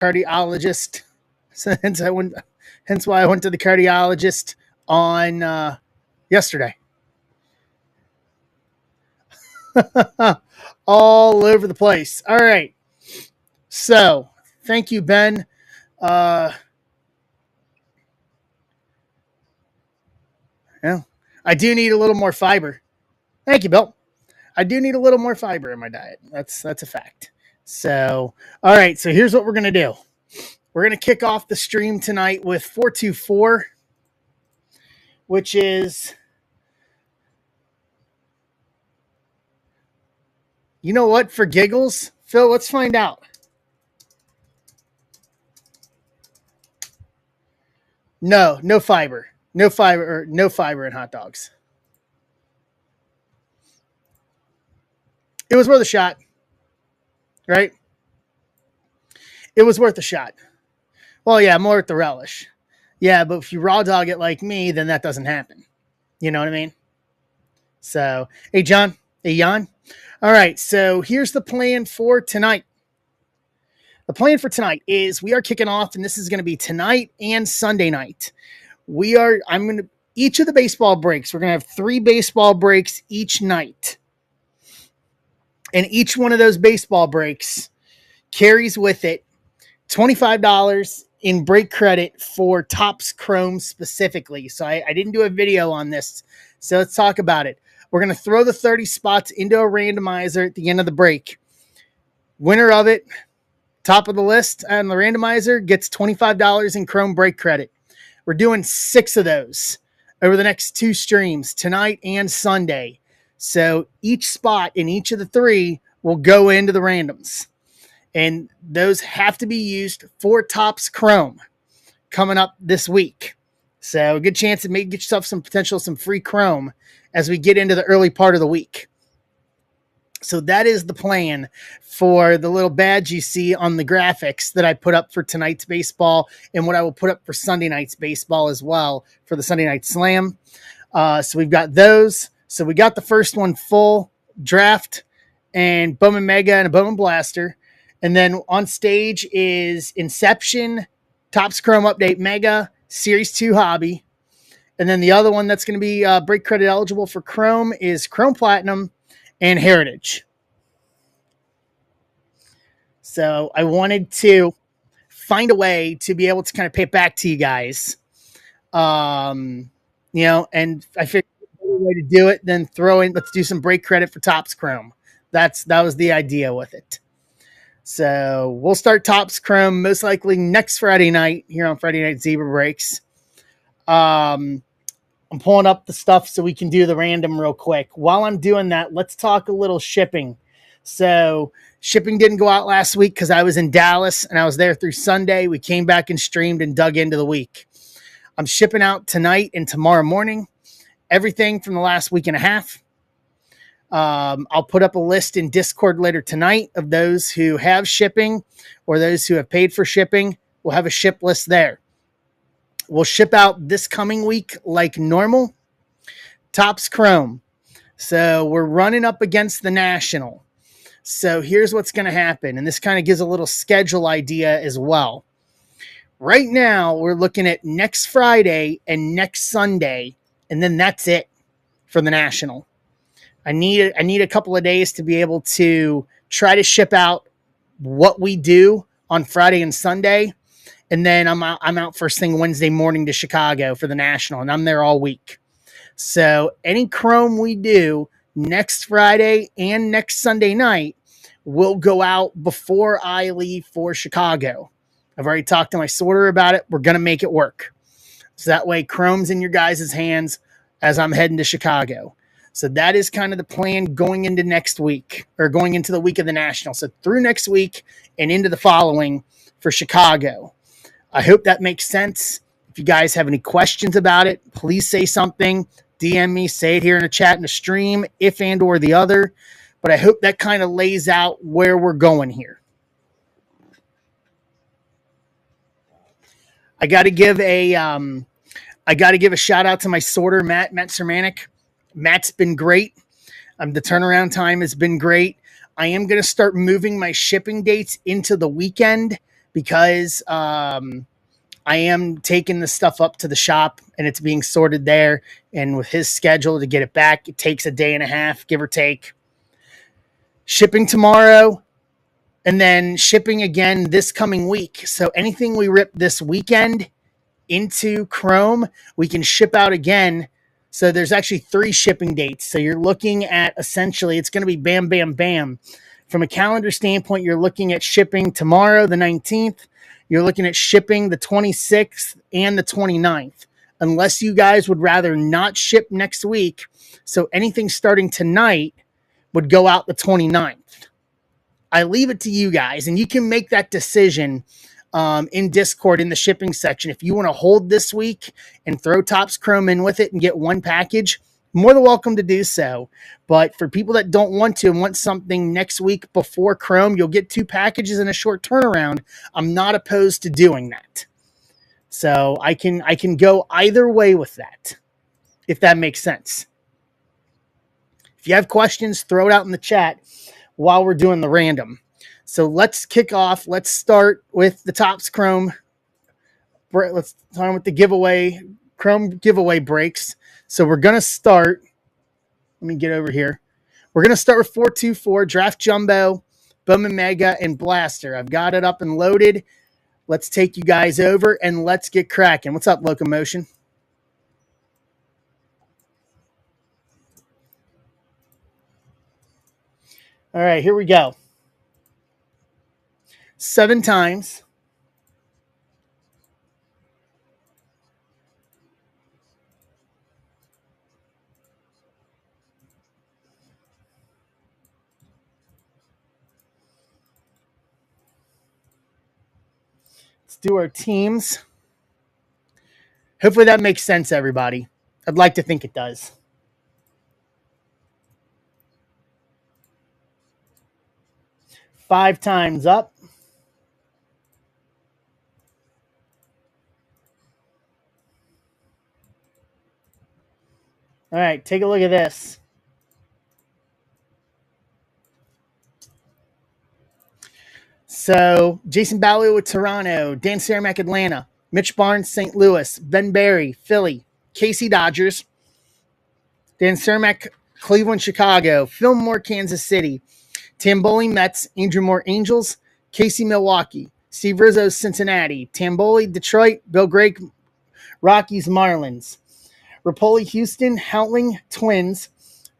cardiologist. So hence why I went to the cardiologist on yesterday. All over the place. All right. So thank you, Ben. Uh, yeah, I do need a little more fiber. Thank you, Bill. I do need a little more fiber in my diet. That's a fact. So, all right. So here's what we're gonna do. We're gonna kick off the stream tonight with 424, which is, you know what? For giggles, Phil, let's find out. No fiber, no fiber in hot dogs. It was worth a shot, right? It was worth a shot. Well, yeah, more with the relish. Yeah, but if you raw dog it like me, then that doesn't happen. You know what I mean? So, hey, John. Hey, Jan. All right, so here's the plan for tonight. The plan for tonight is we are kicking off, and this is going to be tonight and Sunday night. Each of the baseball breaks, we're going to have 3 baseball breaks each night. And each one of those baseball breaks carries with it $25 in break credit for Topps Chrome specifically. So I didn't do a video on this. So let's talk about it. We're going to throw the 30 spots into a randomizer at the end of the break. Winner of it, top of the list on the randomizer, gets $25 in Chrome break credit. We're doing 6 of those over the next 2 streams, tonight and Sunday. So each spot in each of the 3 will go into the randoms. And those have to be used for Topps Chrome coming up this week. So a good chance to maybe get yourself some free Chrome as we get into the early part of the week. So that is the plan for the little badge you see on the graphics that I put up for tonight's baseball and what I will put up for Sunday night's baseball as well for the Sunday Night Slam. So we've got those. So we got the first one full, draft and Bowman Mega and a Bowman Blaster. And then on stage is Inception, Topps Chrome Update Mega, Series 2 Hobby. And then the other one that's going to be break credit eligible for Chrome is Chrome Platinum and Heritage. So I wanted to find a way to be able to kind of pay it back to you guys. And I figured a better way to do it than let's do some break credit for Topps Chrome. That was the idea with it. So we'll start Topps Chrome most likely next Friday night here on Friday Night Zebra Breaks. I'm pulling up the stuff so we can do the random real quick. While I'm doing that, let's talk a little shipping. So shipping didn't go out last week because I was in Dallas and I was there through Sunday. We came back and streamed and dug into the week. I'm shipping out tonight and tomorrow morning. Everything from the last week and a half. I'll put up a list in Discord later tonight of those who have shipping or those who have paid for shipping. We'll have a ship list there. We'll ship out this coming week like normal. Topps Chrome. So we're running up against the National. So here's what's going to happen. And this kind of gives a little schedule idea as well. Right now, we're looking at next Friday and next Sunday. And then that's it for the National. I need a couple of days to be able to try to ship out what we do on Friday and Sunday. And then I'm out first thing Wednesday morning to Chicago for the National, and I'm there all week. So any Chrome we do next Friday and next Sunday night will go out before I leave for Chicago. I've already talked to my sorter about it. We're going to make it work. So that way Chrome's in your guys' hands as I'm heading to Chicago. So that is kind of the plan going into next week or going into the week of the National. So through next week and into the following for Chicago. I hope that makes sense. If you guys have any questions about it, please say something. DM me, say it here in the chat in the stream, if and or the other. But I hope that kind of lays out where we're going here. I got to give a shout out to my sorter, Matt Sermanic. Matt's been great. The turnaround time has been great. I am going to start moving my shipping dates into the weekend because I am taking the stuff up to the shop and it's being sorted there. And with his schedule to get it back, it takes a day and a half, give or take. Shipping tomorrow and then shipping again this coming week. So anything we rip this weekend into Chrome, we can ship out again. So there's actually 3 shipping dates. So you're looking at essentially, it's going to be bam, bam, bam. From a calendar standpoint, you're looking at shipping tomorrow, the 19th. You're looking at shipping the 26th and the 29th, unless you guys would rather not ship next week. So anything starting tonight would go out the 29th. I leave it to you guys, and you can make that decision in Discord in the shipping section. If you want to hold this week and throw Topps Chrome in with it and get one package, more than welcome to do so. But for people that don't want to and want something next week before Chrome, you'll get 2 packages in a short turnaround. I'm not opposed to doing that. So I can go either way with that, if that makes sense. If you have questions, throw it out in the chat while we're doing the random. So let's kick off. Let's start with the Topps Chrome. Let's start with the giveaway, Chrome giveaway breaks. So we're going to start. Let me get over here. We're going to start with 424, Draft Jumbo, Bowman Mega, and Blaster. I've got it up and loaded. Let's take you guys over and let's get cracking. What's up, Locomotion? All right, here we go. 7 times. Let's do our teams. Hopefully that makes sense, everybody. I'd like to think it does. Five times up. All right, take a look at this. So, Jason Ballou with Toronto, Dan Cermak, Atlanta, Mitch Barnes, St. Louis, Ben Berry, Philly, Casey Dodgers, Dan Cermak, Cleveland, Chicago, Phil Moore, Kansas City, Tamboli, Mets, Andrew Moore, Angels, Casey, Milwaukee, Steve Rizzo, Cincinnati, Tamboli, Detroit, Bill Grake, Rockies, Marlins, Rapoli, Houston, Hountling, Twins,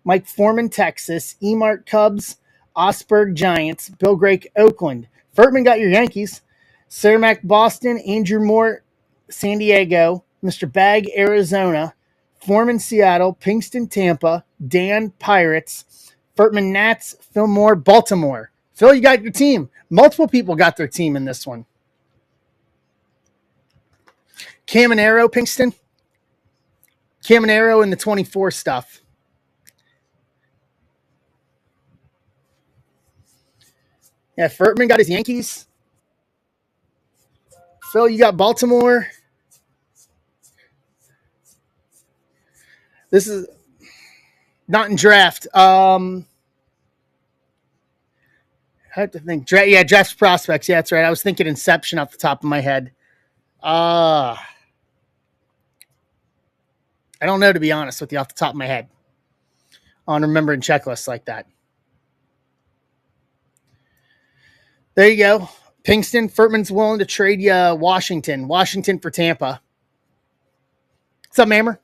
Mike Foreman, Texas, Emart, Cubs, Osberg, Giants, Bill Grake, Oakland. Furtman got your Yankees. Cermak, Boston, Andrew Moore, San Diego, Mr. Bag, Arizona, Foreman, Seattle, Pinkston, Tampa, Dan, Pirates, Furtman, Nats, Phil Moore, Baltimore. Phil, you got your team. Multiple people got their team in this one. Caminero, Pinkston. Caminero in the 24 stuff. Yeah, Furtman got his Yankees. Phil, you got Baltimore. This is not in draft. I have to think. Draft prospects. Yeah, that's right. I was thinking Inception off the top of my head. I don't know, to be honest with you, off the top of my head on remembering checklists like that. There you go. Pinkston, Furtman's willing to trade you Washington for Tampa. What's up, Mammer?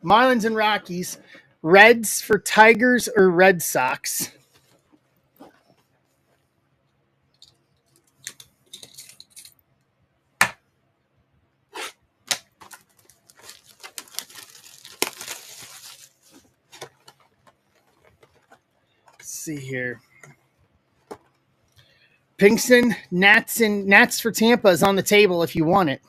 Marlins and Rockies. Reds for Tigers or Red Sox? Let's see here. Pinkston, Nats for Tampa is on the table if you want it.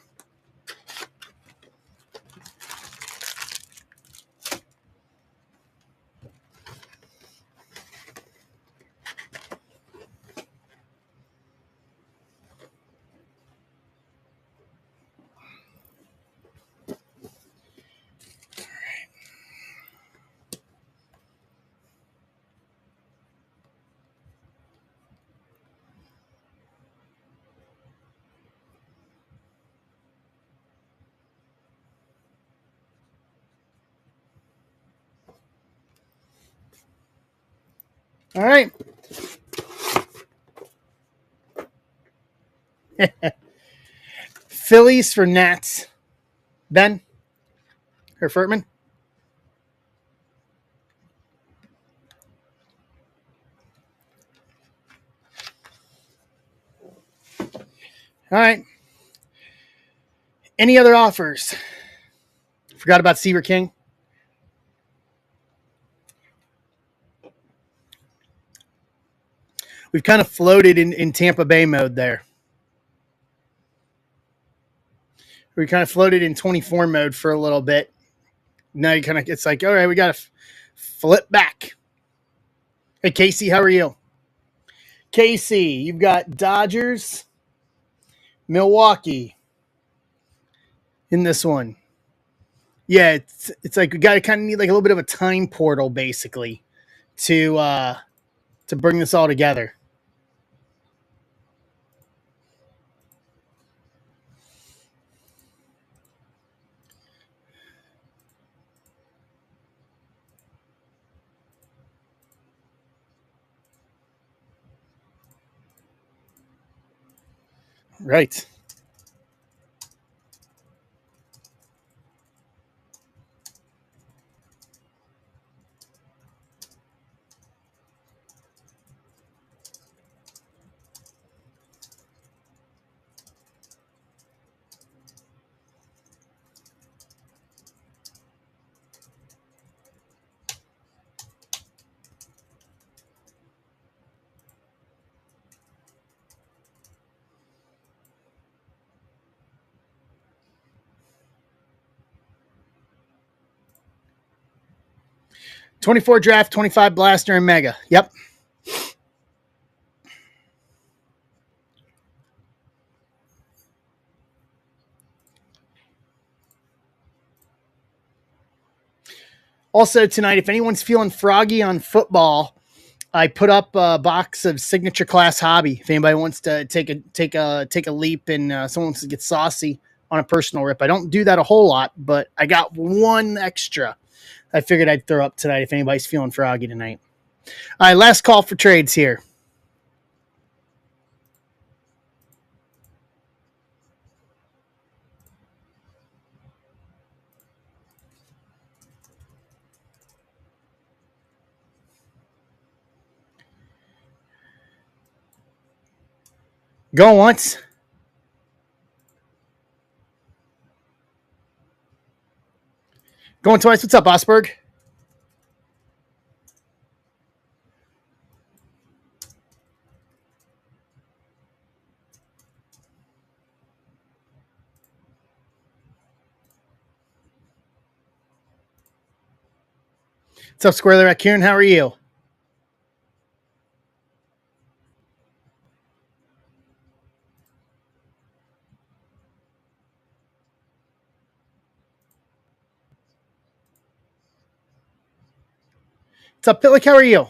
All right. Phillies for Nats. Ben or Furtman? All right. Any other offers? Forgot about Seaver King. We've kind of floated in Tampa Bay mode there. We kind of floated in 24 mode for a little bit. Now you kind of, it's like, all right, we got to flip back. Hey, Casey, how are you? Casey, you've got Dodgers, Milwaukee in this one. Yeah, it's like we got to kind of need like a little bit of a time portal basically to bring this all together. Right. $24 draft, $25 blaster, and mega. Yep. Also tonight, if anyone's feeling froggy on football, I put up a box of Signature Class Hobby. If anybody wants to take a leap and someone wants to get saucy on a personal rip, I don't do that a whole lot, but I got one extra. I figured I'd throw up tonight if anybody's feeling froggy tonight. All right, last call for trades here. Go once. Going twice. What's up, Osberg? What's up, Squirrely Raccoon? How are you? What's up, Pitlick? How are you?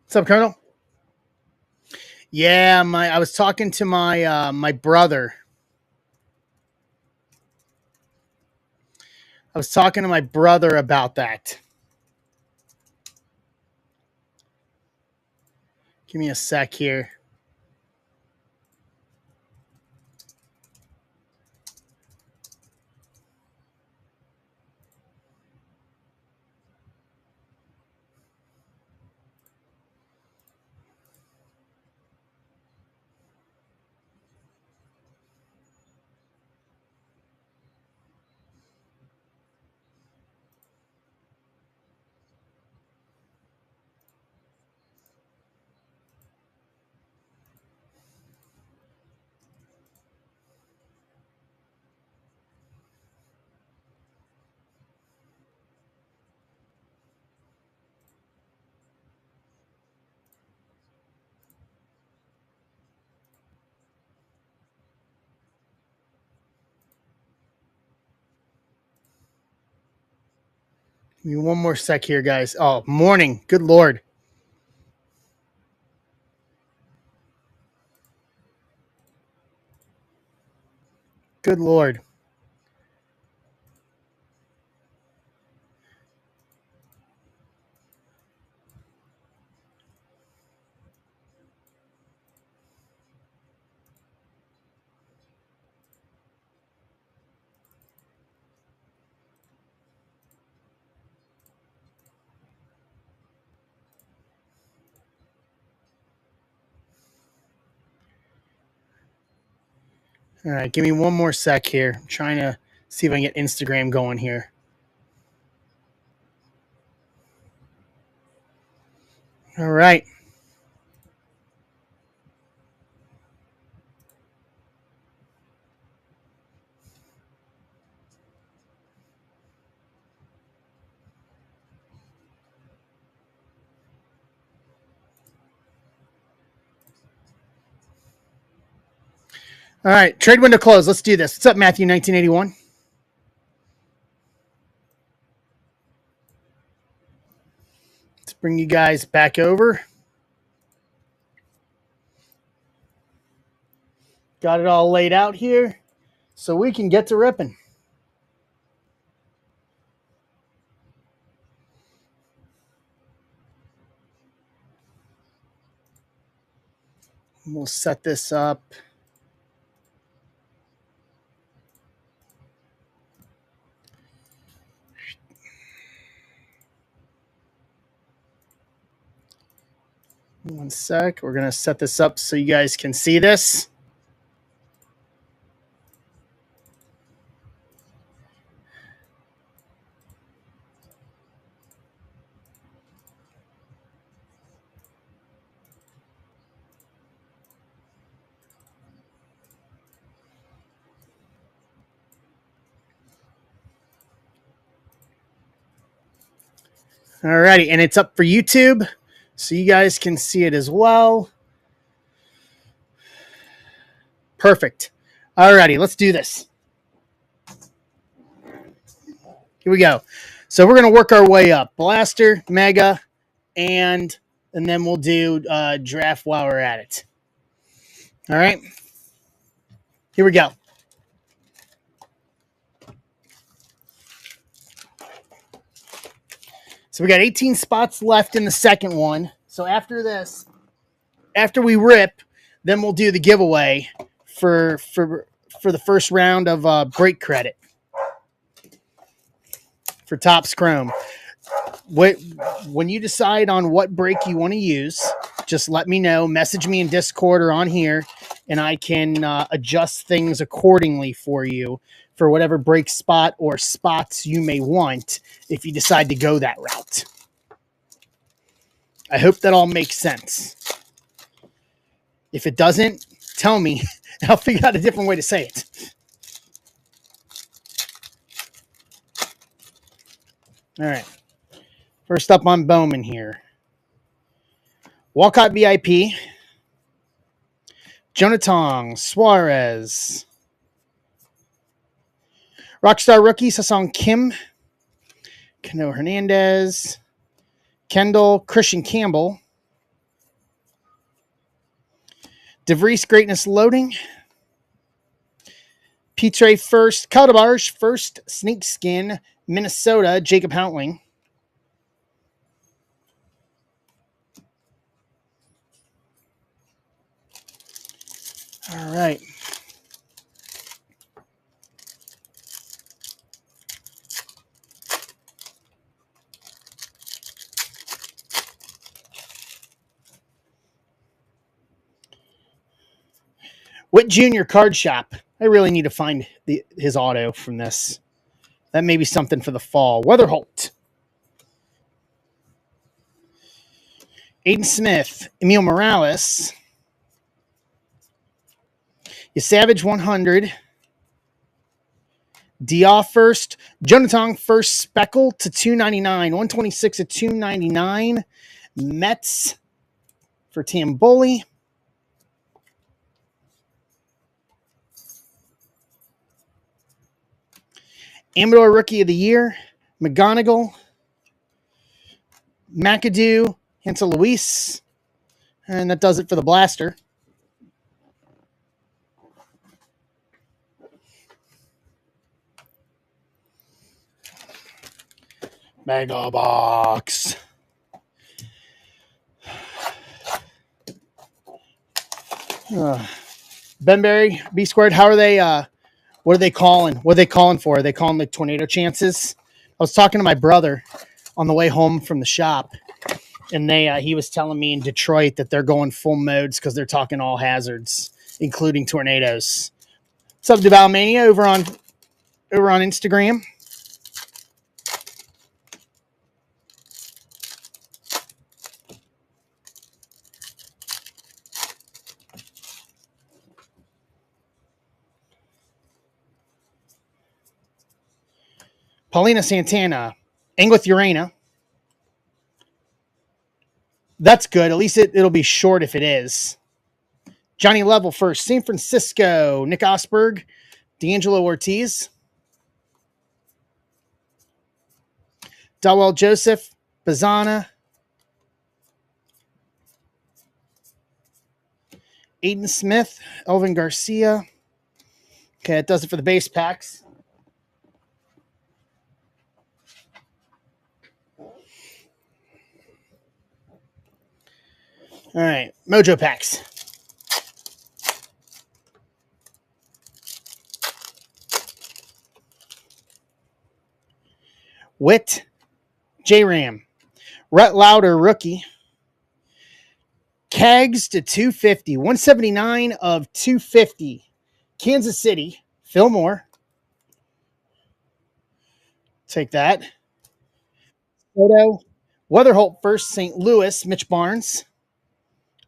What's up, Colonel? Yeah, I was talking to my brother. I was talking to my brother about that. Give me a sec here. Give me one more sec here, guys. Oh, morning. Good Lord. Good Lord. All right, give me one more sec here. I'm trying to see if I can get Instagram going here. All right. All right, trade window closed. Let's do this. What's up, Matthew, 1981? Let's bring you guys back over. Got it all laid out here so we can get to ripping. We'll set this up. One sec. We're going to set this up so you guys can see this. All righty, and it's up for YouTube, so you guys can see it as well. Perfect. All righty, let's do this. Here we go. So we're going to work our way up. Blaster, Mega, and then we'll do draft while we're at it. All right. Here we go. So we got 18 spots left in the second one. So after this, after we rip, then we'll do the giveaway for the first round of break credit for Topps Chrome. When you decide on what break you want to use, just let me know. Message me in Discord or on here, and I can adjust things accordingly for you for whatever break spot or spots you may want if you decide to go that route. I hope that all makes sense. If it doesn't, tell me, and I'll figure out a different way to say it. All right. First up on Bowman here. Walcott VIP. Jonathan Suarez. Rockstar rookie Sasong Kim. Cano Hernandez. Kendall Christian Campbell. DeVries Greatness Loading. Petre first. Caldabarge first. Snakeskin. Minnesota. Jacob Houtling. All right. Witt Jr. Card Shop. I really need to find his auto from this. That may be something for the fall. Weatherholt. Aiden Smith. Emil Morales. Savage 100. Dia first. Jonathan first Speckle to 299. 126 to 299. Mets for Tamboli. Amador Rookie of the Year. McGonigal. McAdoo, Hansel Luis, and that does it for the blaster. Mega box. Benberry, B squared. How are they? What are they calling? What are they calling for? Are they calling the tornado chances? I was talking to my brother on the way home from the shop, and he was telling me in Detroit that they're going full modes because they're talking all hazards, including tornadoes. What's up, Devalmania over on Instagram? Paulina Santana, Ingrid Urena. That's good. At least it'll be short if it is. Johnny Level first. San Francisco, Nick Osberg, D'Angelo Ortiz. Dawell Joseph, Bazana. Aiden Smith, Elvin Garcia. Okay, that does it for the base packs. All right, Mojo packs. Witt, J-Ram, Rhett Lauder, rookie. Cags to 250, 179 of 250. Kansas City, Phil Moore. Take that. Soto, Weatherholt first, St. Louis, Mitch Barnes.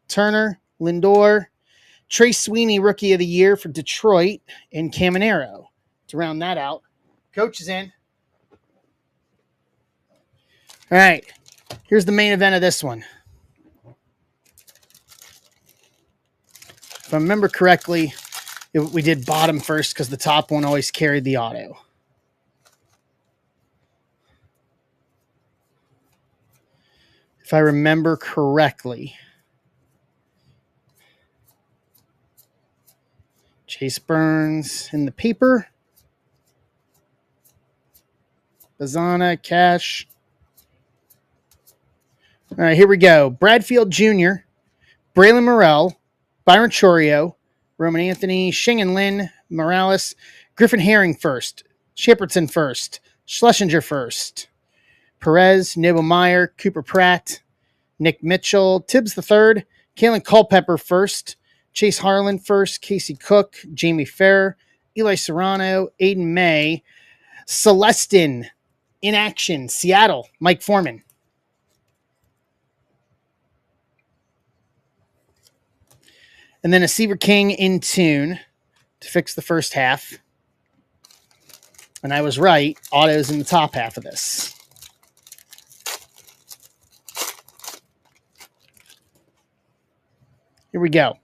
Turner, Lindor, Trace Sweeney, Rookie of the Year for Detroit, and Caminero. To round that out. Coach is in. All right. Here's the main event of this one. If I remember correctly, we did bottom first because the top one always carried the auto. If I remember correctly. Chase Burns in the paper. Bazana, Cash. All right, here we go. Bradfield Jr., Braylon Morrell, Byron Chorio, Roman Anthony, Shingen Lin, Morales, Griffin Herring first, Shepardson first, Schlesinger first, Perez, Nabel Meyer, Cooper Pratt, Nick Mitchell, Tibbs III, Kalen Culpepper first, Chase Harlan first, Casey Cook, Jamie Fair, Eli Serrano, Aiden May, Celestin in action, Seattle, Mike Foreman. And then a Seaver King in tune to fix the first half. And I was right. Auto's in the top half of this. Here we go.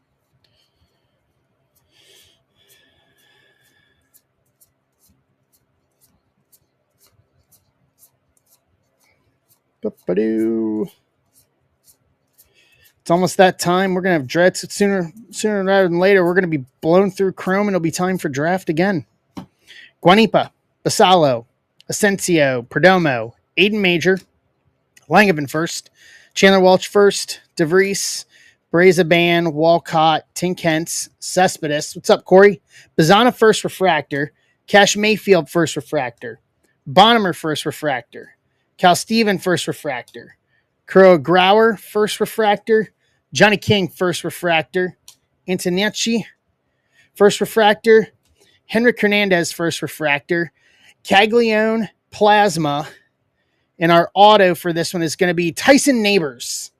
Ba-ba-doo. It's almost that time. We're going to have dreads sooner rather than later. We're going to be blown through Chrome, and it'll be time for draft again. Guanipa, Basalo, Asensio, Perdomo, Aiden Major, Langevin first, Chandler Welch first, DeVries, Brazaban, Walcott, Tinkentz, Cespedes. What's up, Corey? Bazana first refractor, Cash Mayfield first refractor, Bonnemer first refractor, Cal Steven first refractor, Kuro Grauer first refractor, Johnny King first refractor, Antonucci first refractor, Henrik Hernandez first refractor, Caglione Plasma, and our auto for this one is going to be Tyson Neighbors.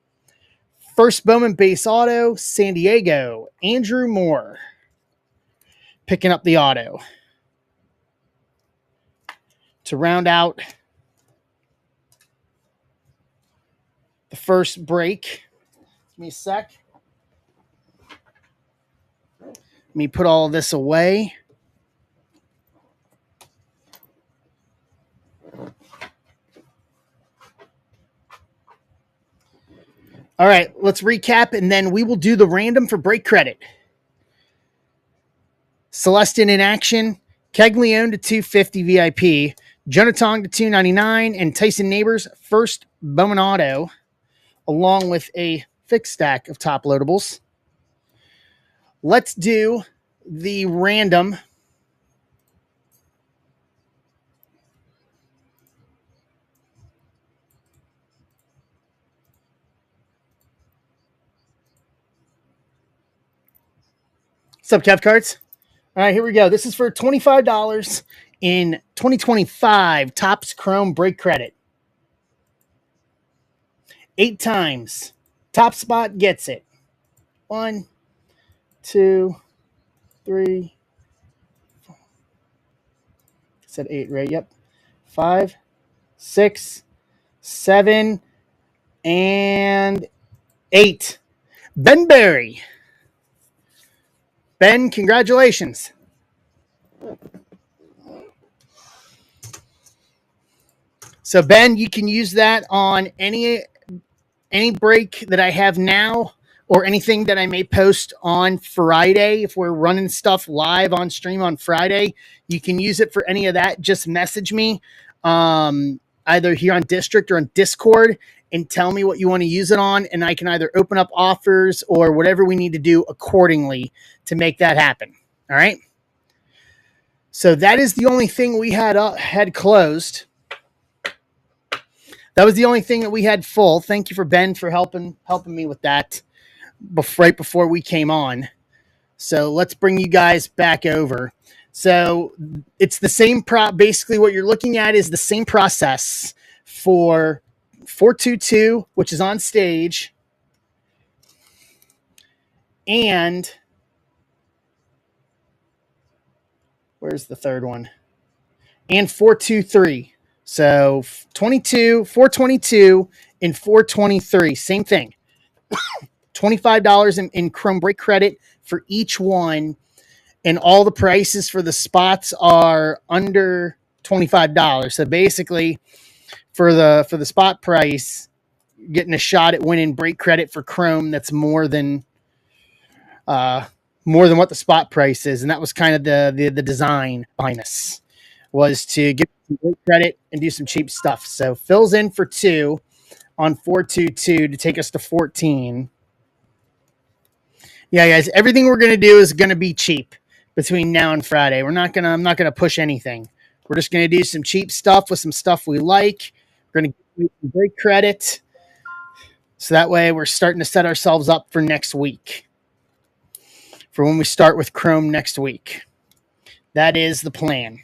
First Bowman base auto, San Diego, Andrew Moore picking up the auto. To round out the first break. Give me a sec. Let me put all this away. All right, let's recap, and then we will do the random for break credit. Celestin in action, Keglione to 250 VIP, Jonathan to 299, and Tyson Neighbors first Bowman Auto, along with a fixed stack of top loadables. Let's do the random. What's up, Kev Cards? All right, here we go. This is for $25 in 2025 Topps Chrome break credit. 8 times. Top spot gets it. 1, 2, 3. Said 8, right? Yep. 5, 6, 7, and 8. Ben Berry. Ben, congratulations. So Ben, you can use that on any break that I have now or anything that I may post on Friday. If we're running stuff live on stream on Friday, you can use it for any of that. Just message me either here on District or on Discord and tell me what you want to use it on, and I can either open up offers or whatever we need to do accordingly to make that happen. All right? So that is the only thing we had closed. That was the only thing that we had full. Thank you for Ben for helping me with that right before we came on. So let's bring you guys back over. So it's the same basically what you're looking at is the same process for 422, which is on stage, and where's the third one? And 423. So 422, and 423. Same thing. $25 in Chrome break credit for each one. And all the prices for the spots are under $25. So basically, for the spot price, you're getting a shot at winning break credit for Chrome that's more than what the spot price is. And that was kind of the design behind this, was to get some great credit and do some cheap stuff. So Phil's in for 2 on 422 to take us to 14. Yeah, guys, everything we're gonna do is gonna be cheap between now and Friday. I'm not gonna push anything. We're just gonna do some cheap stuff with some stuff we like. We're gonna give some great credit, so that way we're starting to set ourselves up for next week. For when we start with Chrome next week, that is the plan,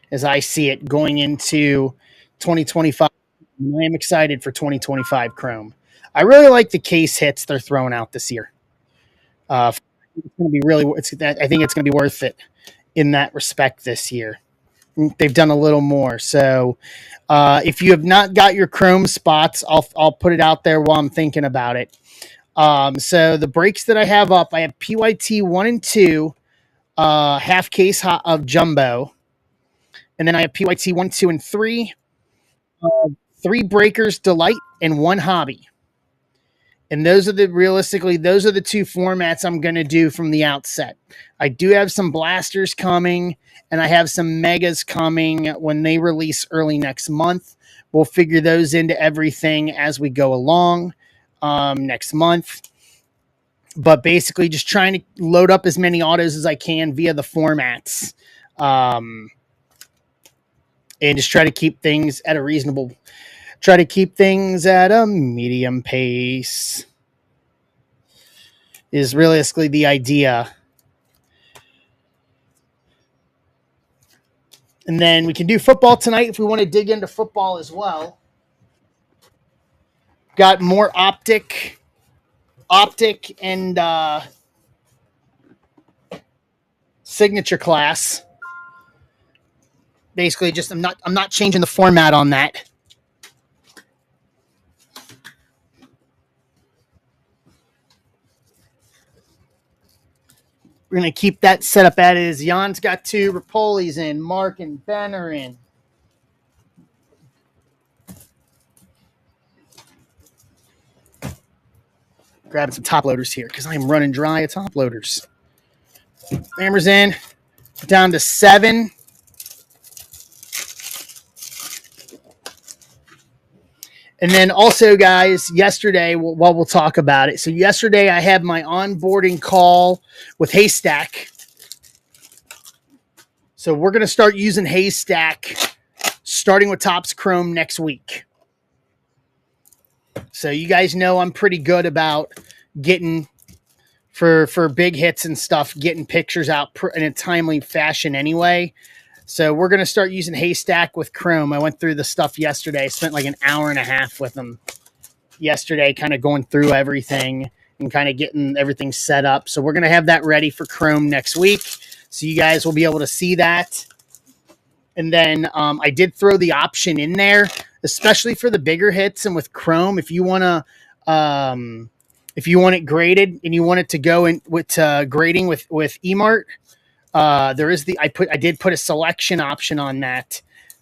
as I see it going into 2025. I am excited for 2025 Chrome. I really like the case hits they're throwing out this year. It's going to be really. I think it's going to be worth it in that respect this year. They've done a little more. So if you have not got your Chrome spots, I'll put it out there while I'm thinking about it. So the breaks that I have up, I have PYT 1 and 2, half case of jumbo, and then I have PYT 1, 2, and 3, 3 breakers delight, and 1 hobby. And those are the 2 formats I'm going to do from the outset. I do have some blasters coming, and I have some megas coming when they release early next month. We'll figure those into everything as we go along next month. But basically just trying to load up as many autos as I can via the formats. And just try to keep things at a medium pace is realistically the idea. And then we can do football tonight if we want to dig into football as well. Got more optic and signature class. Basically, just I'm not changing the format on that. We're going to keep that set up as is. Jan's got 2. Rapoli's in. Mark and Ben are in. Grabbing some top loaders here because I am running dry at top loaders. Hammers in. Down to 7. And then also, guys, yesterday, we'll talk about it. So yesterday I had my onboarding call with Haystack. So we're going to start using Haystack starting with Topps Chrome next week. So you guys know I'm pretty good about getting, for big hits and stuff, getting pictures out in a timely fashion anyway. So we're going to start using Haystack with Chrome. I went through the stuff yesterday. I spent like an hour and a half with them yesterday, kind of going through everything and kind of getting everything set up. So we're going to have that ready for Chrome next week. So you guys will be able to see that. And then I did throw the option in there, especially for the bigger hits and with Chrome. If you want it graded and you want it to go in with grading with eMart, there is I did put a selection option on that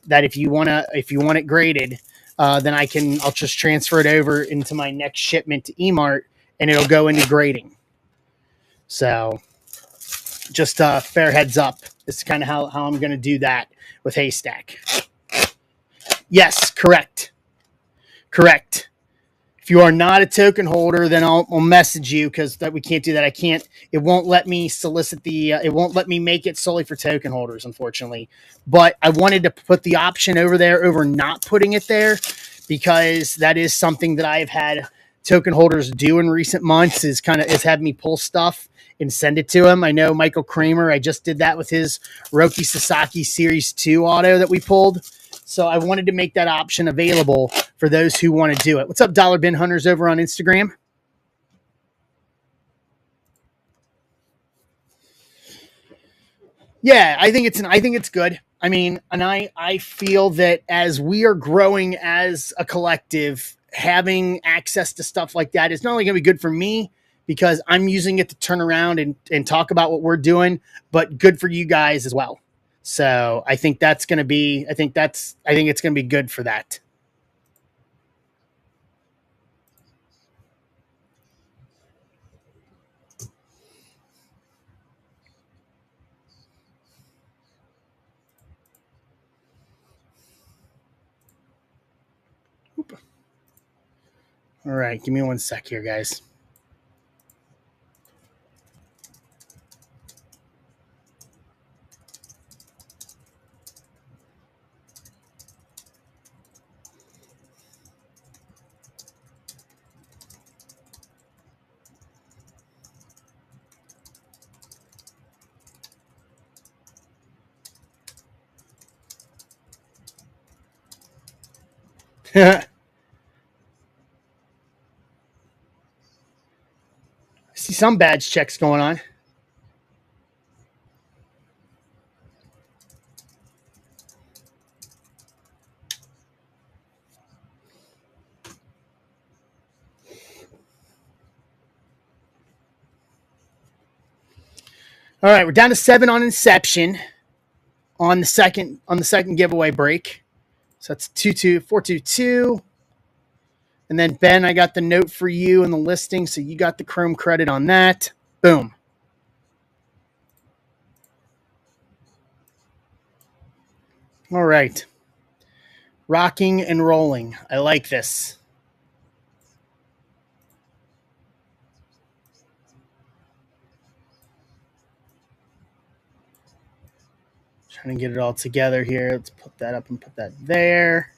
if you want it graded, then I'll just transfer it over into my next shipment to eMart and it'll go into grading. So just fair heads up. This is kind of how I'm going to do that with Haystack. Yes, correct. If you are not a token holder, then I'll message you because that we can't do that. It won't let me solicit it won't let me make it solely for token holders, unfortunately. But I wanted to put the option over there over not putting it there because that is something that I've had token holders do in recent months is had me pull stuff and send it to him. I know Michael Kramer, I just did that with his Roki Sasaki Series 2 auto that we pulled. So I wanted to make that option available for those who want to do it. What's up, Dollar Bin Hunters over on Instagram? Yeah, I think it's good. I mean, and I feel that as we are growing as a collective, having access to stuff like that is not only going to be good for me because I'm using it to turn around and talk about what we're doing, but good for you guys as well. So I think it's going to be good for that. All right, give me 1 sec here, guys. I see some badge checks going on. All right, we're down to 7 on Inception on the second giveaway break. So that's 422. And then Ben, I got the note for you in the listing, so you got the Chrome credit on that. Boom. All right. Rocking and rolling. I like this. Trying to get it all together here. Let's put that up and put that there.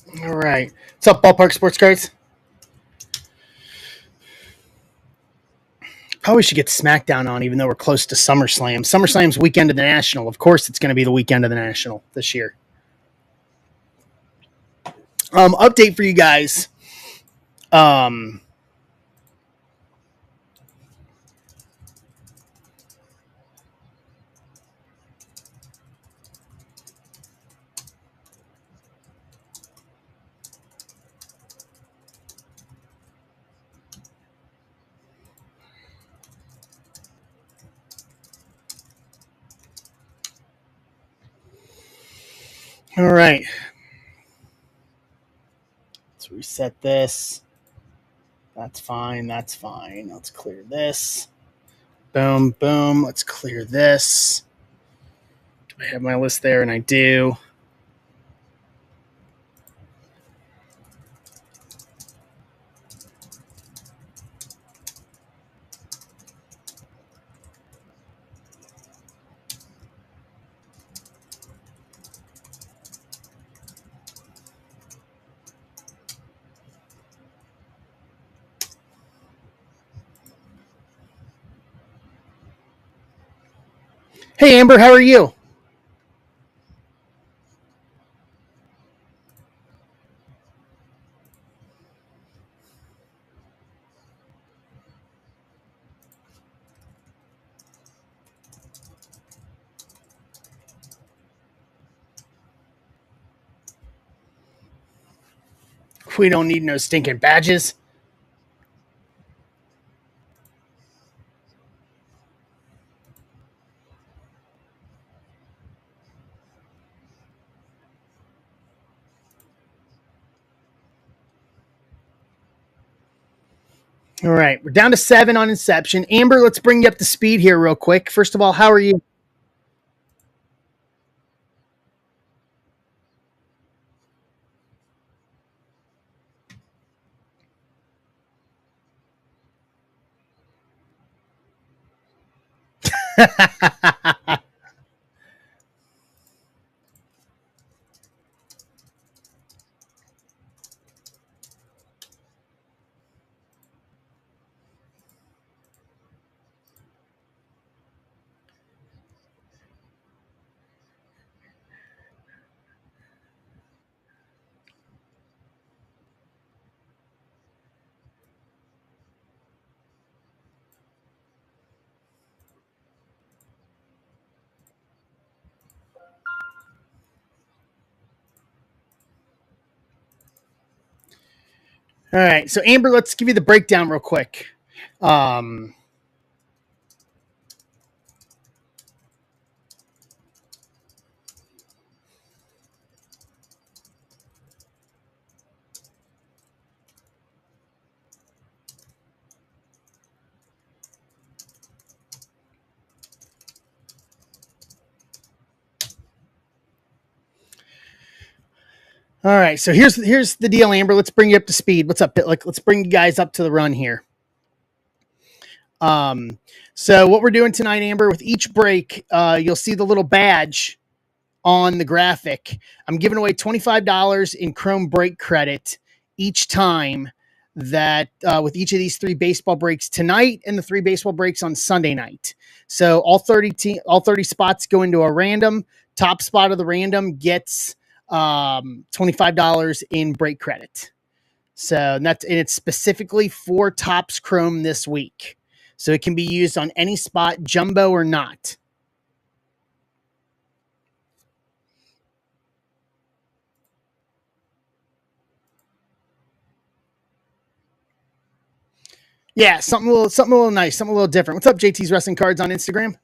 All right. What's up, Ballpark Sports Cards? Probably should get SmackDown on, even though we're close to SummerSlam. SummerSlam's weekend of the National. Of course, it's going to be the weekend of the National this year. Update for you guys. Um, all right. Let's reset this. That's fine. That's fine. Let's clear this. Boom, boom. Let's clear this. Do I have my list there? And I do. Hey, Amber, how are you? We don't need no stinking badges. All right, we're down to 7 on Inception. Amber, let's bring you up to speed here real quick. First of all, how are you? All right, so Amber, let's give you the breakdown real quick. Um, all right, so here's the deal, Amber. Let's bring you up to speed. What's up? Like, let's bring you guys up to the run here. Um, so what we're doing tonight, Amber, with each break, you'll see the little badge on the graphic. I'm giving away $25 in Chrome break credit each time that with each of these 3 baseball breaks tonight and the 3 baseball breaks on Sunday night. So all 30 spots go into a random. Top spot of the random gets $25 in break credit. So and it's specifically for Topps Chrome this week. So it can be used on any spot, jumbo or not. Yeah, something a little nice, something a little different. What's up, JT's Wrestling Cards on Instagram?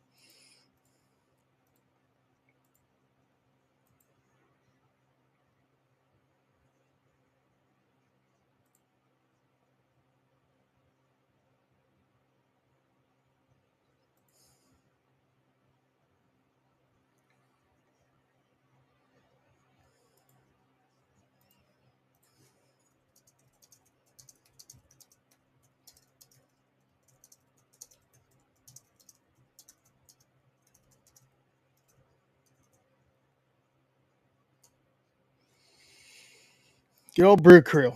Good old Brew Crew.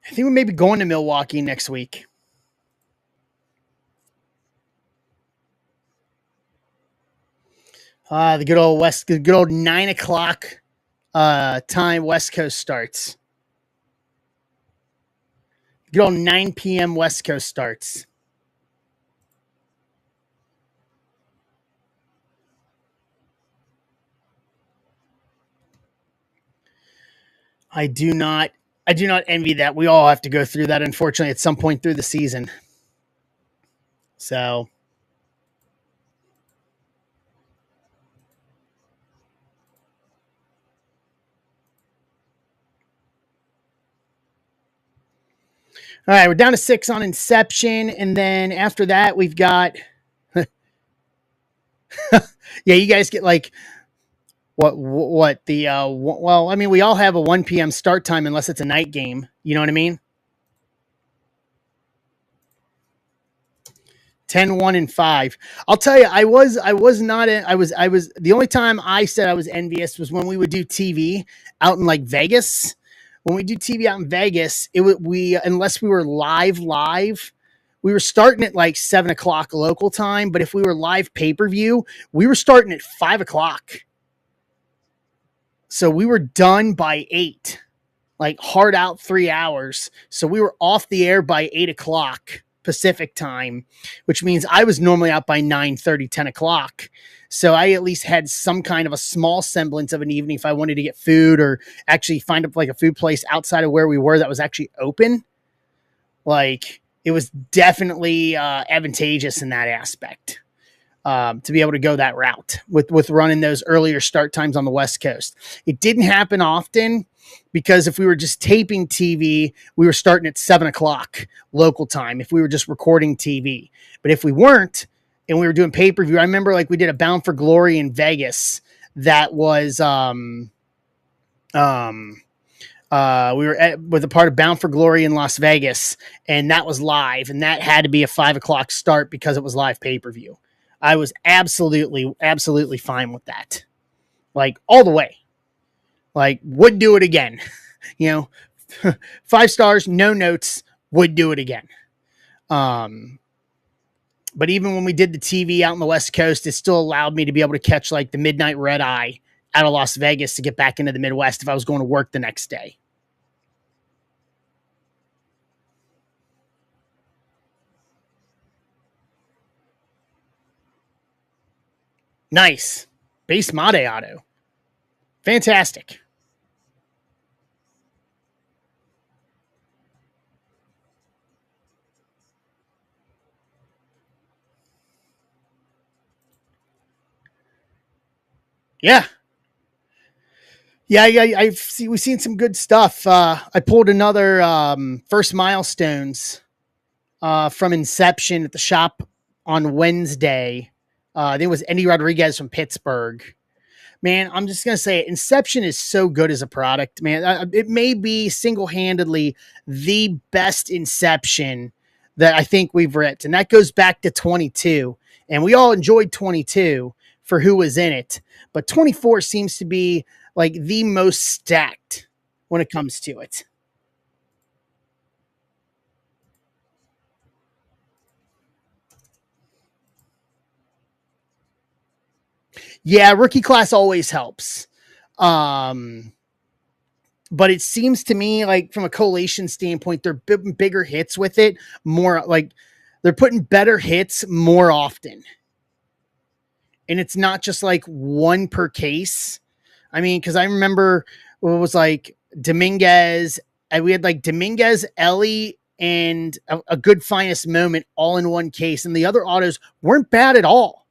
I think we may be going to Milwaukee next week. The good old 9 o'clock time West Coast starts. Good old 9 p.m. West Coast starts. I do not envy that. We all have to go through that, unfortunately, at some point through the season. So all right, we're down to 6 on Inception, and then after that, we've got yeah, you guys get like what the well, I mean, we all have a 1 p.m. start time unless it's a night game. You know what I mean? 10, 1, and 5. I'll tell you, I was not I was the only time I said I was envious was when we would do TV out in like Vegas. When we do TV out in Vegas, it would we unless we were live, we were starting at like 7 o'clock local time. But if we were live pay-per-view, we were starting at 5 o'clock. So we were done by 8, like hard out 3 hours. So we were off the air by 8 o'clock Pacific time, which means I was normally out by 9:30, 10 o'clock. So I at least had some kind of a small semblance of an evening if I wanted to get food or actually find up like a food place outside of where we were that was actually open. Like it was definitely advantageous in that aspect. To be able to go that route with running those earlier start times on the West Coast. It didn't happen often because if we were just taping TV, we were starting at 7 o'clock local time if we were just recording TV. But if we weren't and we were doing pay-per-view, I remember like we did a Bound for Glory in Vegas that was we were with a part of Bound for Glory in Las Vegas, and that was live, and that had to be a 5 o'clock start because it was live pay-per-view. I was absolutely fine with that. Like all the way. Like would do it again. You know, 5 stars, no notes, would do it again. But even when we did the TV out on the West Coast, it still allowed me to be able to catch like the midnight red eye out of Las Vegas to get back into the Midwest if I was going to work the next day. Nice. Base Mate Auto. Fantastic. Yeah. Yeah, we've seen some good stuff. I pulled another first milestones from Inception at the shop on Wednesday. I think it was Eddie Rodriguez from Pittsburgh. Man, I'm just gonna say it. Inception is so good as a product, man. It may be single-handedly the best Inception that I think we've read, and that goes back to 22. And we all enjoyed 22 for who was in it, but 24 seems to be like the most stacked when it comes to it. Yeah, rookie class always helps. Um, but it seems to me like from a collation standpoint, they're bigger hits with it more like they're putting better hits more often. And it's not just like one per case. I mean, because I remember it was like Dominguez, and we had like Dominguez, Ellie, and a good finest moment all in one case. And the other autos weren't bad at all.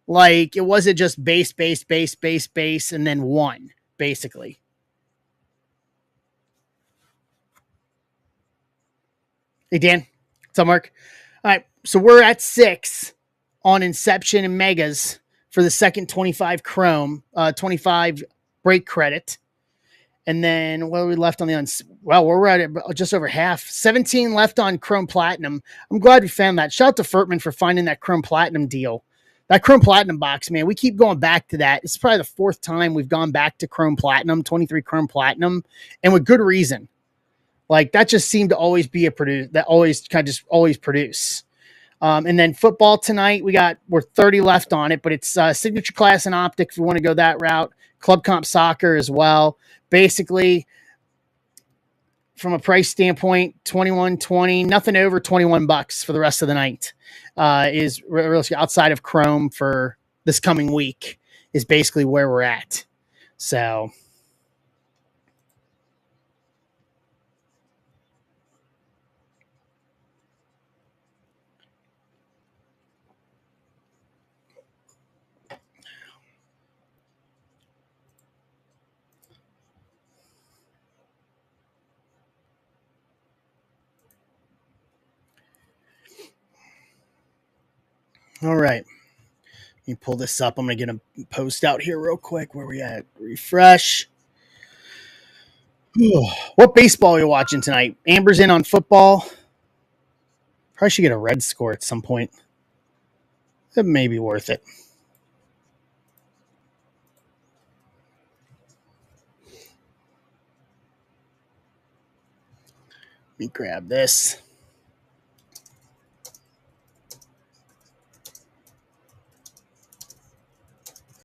Like it wasn't just base, and then one, basically. Hey, Dan. What's up, Mark? All right. So we're at 6 on Inception and Megas for the second 25 Chrome, 25 break credit. And then what are we left on the well, we're at just over half. 17 left on Chrome Platinum. I'm glad we found that. Shout out to Furtman for finding that Chrome Platinum deal. That Chrome Platinum box, man, we keep going back to that. It's probably the fourth time we've gone back to Chrome Platinum, 23 Chrome Platinum, and with good reason. Like that just seemed to always be a produce that always kind of just always produce. And then football tonight, we're 30 left on it, but it's signature class and optic if you want to go that route. Club comp soccer as well. Basically, from a price standpoint, 21.20, nothing over $21 for the rest of the night is really outside of Chrome for this coming week is basically where we're at. So all right. Let me pull this up. I'm going to get a post out here real quick. Where we at? Refresh. What baseball are you watching tonight? Amber's in on football. Probably should get a red score at some point. It may be worth it. Let me grab this.